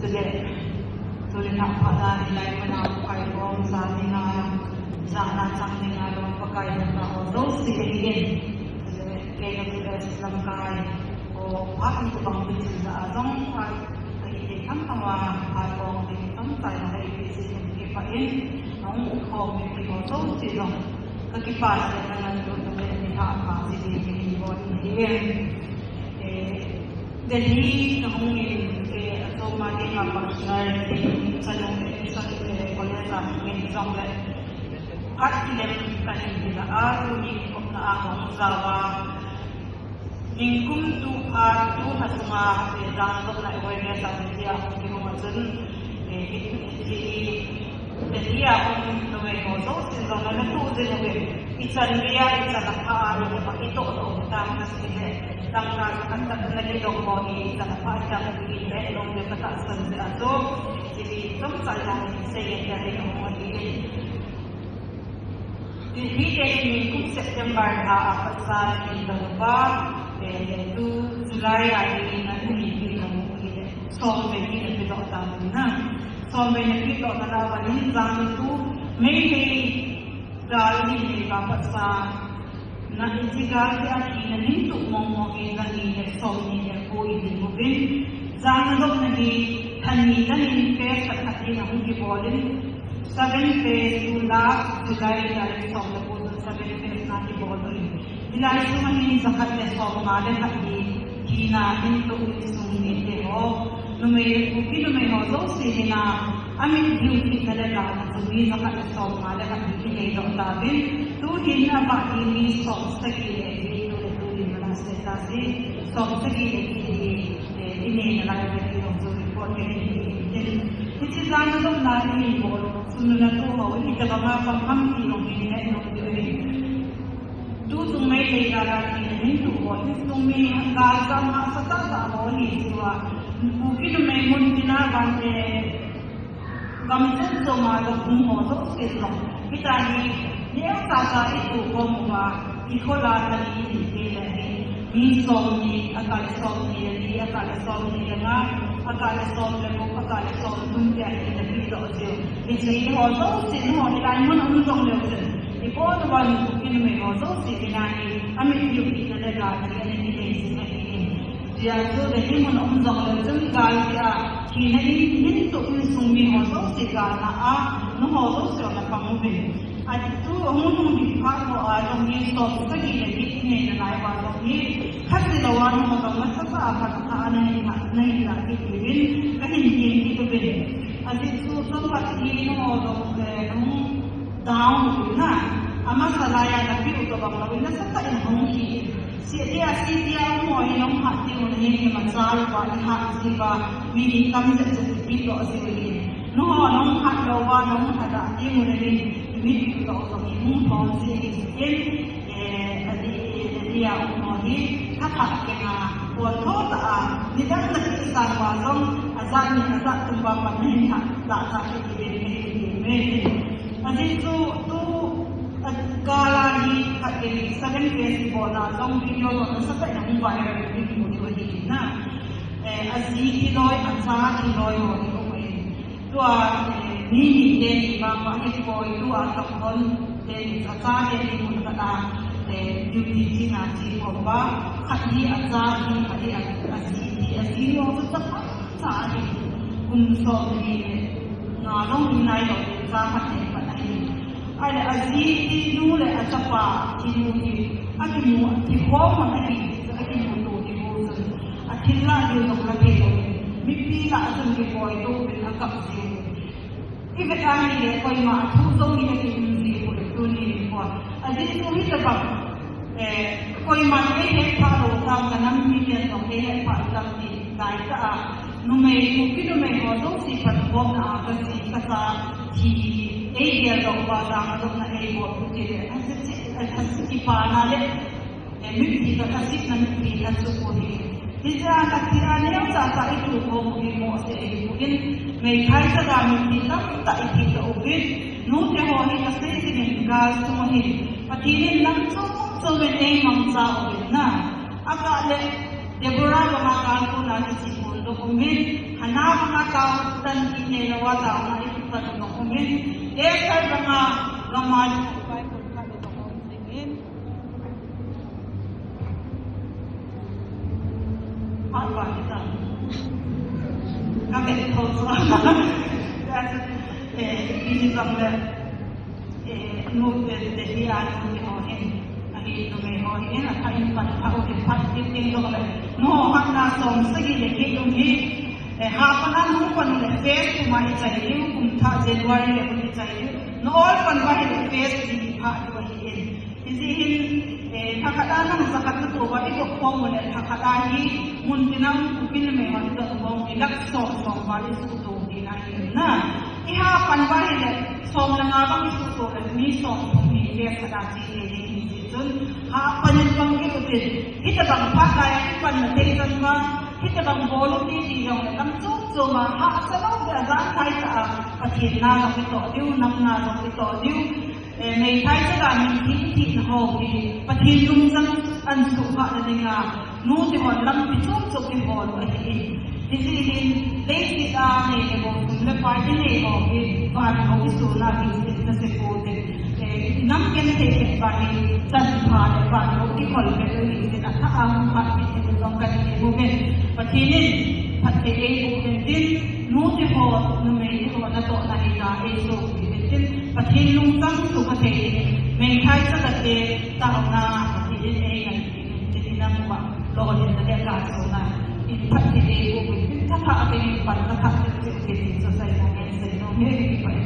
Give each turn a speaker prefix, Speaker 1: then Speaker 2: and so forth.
Speaker 1: Sulit pada nilai menapai bom salinga zana salinga dong pakai na odos tigilin kaya kita Islam kai o akan tubang bisa adong ay kan tawa atong ditong tayo na ipisin kipain ang ukong ipinoso silong kakipas na nandun na may haka silipin mo tigilin Delhi ngomongin atau mati apa sekarang di sana kolej ini sampai hati dan kali kita aku ni kena aku Jawa ingkum tu aku hasma dan tu nak awalnya sampai dia aku macam jadi aku namai koso sebab nak tu je namai ikan dia ikan apa ada itu tu kita mesti tanggal antar lagi dong bagi tanpa ada lagi dong dia tak sengaja tu jadi tempat yang saya dari orang ini di minggu September apa sahaja di dalam itu Julai hari nanti kita mungkin sampai kita tidak tahu sampai kita tak tahu ini zaman itu mungkin dari apa sahaja na intigar dia na hinto mo na ni somni ya koi din mo bin zanadok na ni tanida ni pe sa kati na hungi bolin 7 pe tula July dari somna po 7 pe na ni bolin dilay sumahin sa kanya somna de hati hina hinto isumi de ho numay ho do sina amin beauty talaga na sumi sa kanya somna de hati kay do tabin Tuhin na ba ini som sekali ini tuhin mana setasi som sekali ini na lagi kita untuk report ini. Jadi jangan tu nari bol sunna tu ho ini kita bapa pam ilong ini ini. Tu tumai legar ini tu ho ini tumai gaza masa tak ho ini semua. Mungkin tumai mungkin bante kamu tu malu kumho tu sesuatu kita ni. Dia kata itu bahwa ikola tadi ini somni akal somni dia akal somni yang akal somni akal somni dia itu dia jadi hozo sini ho nilai mana untung dia itu orang mungkin hozo sini ni kami hidup di negara ini dia tu jadi mana untung dia kalau dia kini itu sumi hozo sini karena no hozo sini kamu Itu umum di kalau orang ni stop lagi jadi ini naik orang ni kasi lawan orang masa apa anak ni lagi kewin kan ini itu beda. Adik tu tempat ini orang down na ama salaya lagi untuk banglawi na sa tain hongi. Dia mau yang hati orang ni masalah buat hati siapa mini kami seperti itu asli. No hat lawan ada ini ni. Ini kita orang ini polisi dia orang ini kakak kena buat kota di dalam kita warung azan tumpah panen tak sakit ini. Jadi tu kalau di kaki seven case bola long video orang sampai yang viral di video ini na asyik iloi azan iloi orang ini tu Nini dari bapa ibu itu ataupun dari kakak dari muda duty cina cina bapa kadi azari kadi asli itu tetap sahari unsur ini ngalong nilai itu sangat hebat ini ada asli itu le acapa ini akimu dihom lagi akimu tu dihom akilah dia nak lagi mimpi lah asal ibu itu berangkat sih Ibu kami ni kau ima tu ni lagi mesti tu ni buat. Jadi tu ni sebab kau ima ni kalau tahu kan ni dia tu kalau tahu ni kita numai kau si perempuan apa si kata dia tu pada orang nak buat tu dia. Asyik ipana le mesti kita asyik nanti asuk ni. Jadi anak kita ni yang tak itu kau mungkin may kahit sa gamit nila, tak ikita ubid, no tehoni kasi sininggal sumahin. Patinin lang so may mang sa ubid na. Akala Deborah Ramakan pun ada sipul dokumen, anak mengatau dan ini lewat tahun itu pada dokumen. Dia kerana ramai supaya pada dokumen ini. Apa kita? Kami tahu semua. Ini sampai nulis dari anak ini. Ini nomor ini nak kain tahu di lokal. No, hanya segi lagi ini. Hapanan pun face cuma cahaya, kumta Januari lepas cahaya. No, pun bahaya face di hak ini. Jadi hakadan zakat itu bagi kau mulai hakadani muntinam kupin memang itu bau milak som balik suatu di lain. Nah, iha pan bahaya som langabang suatu ni som ni dia kadasi ini. Apa yang panggil itu? Kita bang pakai ikan nanti semua. Kita bang bolong di yang langsung cuma hak selalu berazan kita patina itu dia namna itu dia mereka sekarang ini hobi patinung sang ansu hak dengan nu di malam itu cukup bolong ini. Jadi lagi kita ni boleh pakai ni hobi baru itu lagi kita sebut. Nam kena take bagi tanpa baru ikut beli kita tak am hati kita longgar ini bukan. Patinin pakai bukan tin nuti hot numai itu ada tu nak ina itu tin patinung sang tu pakai mengai sakit tahu na patinin yang jadi nama logo jadi ada kasona ini pakai bukan tak apa ini pada tak kita selesai lagi selesai.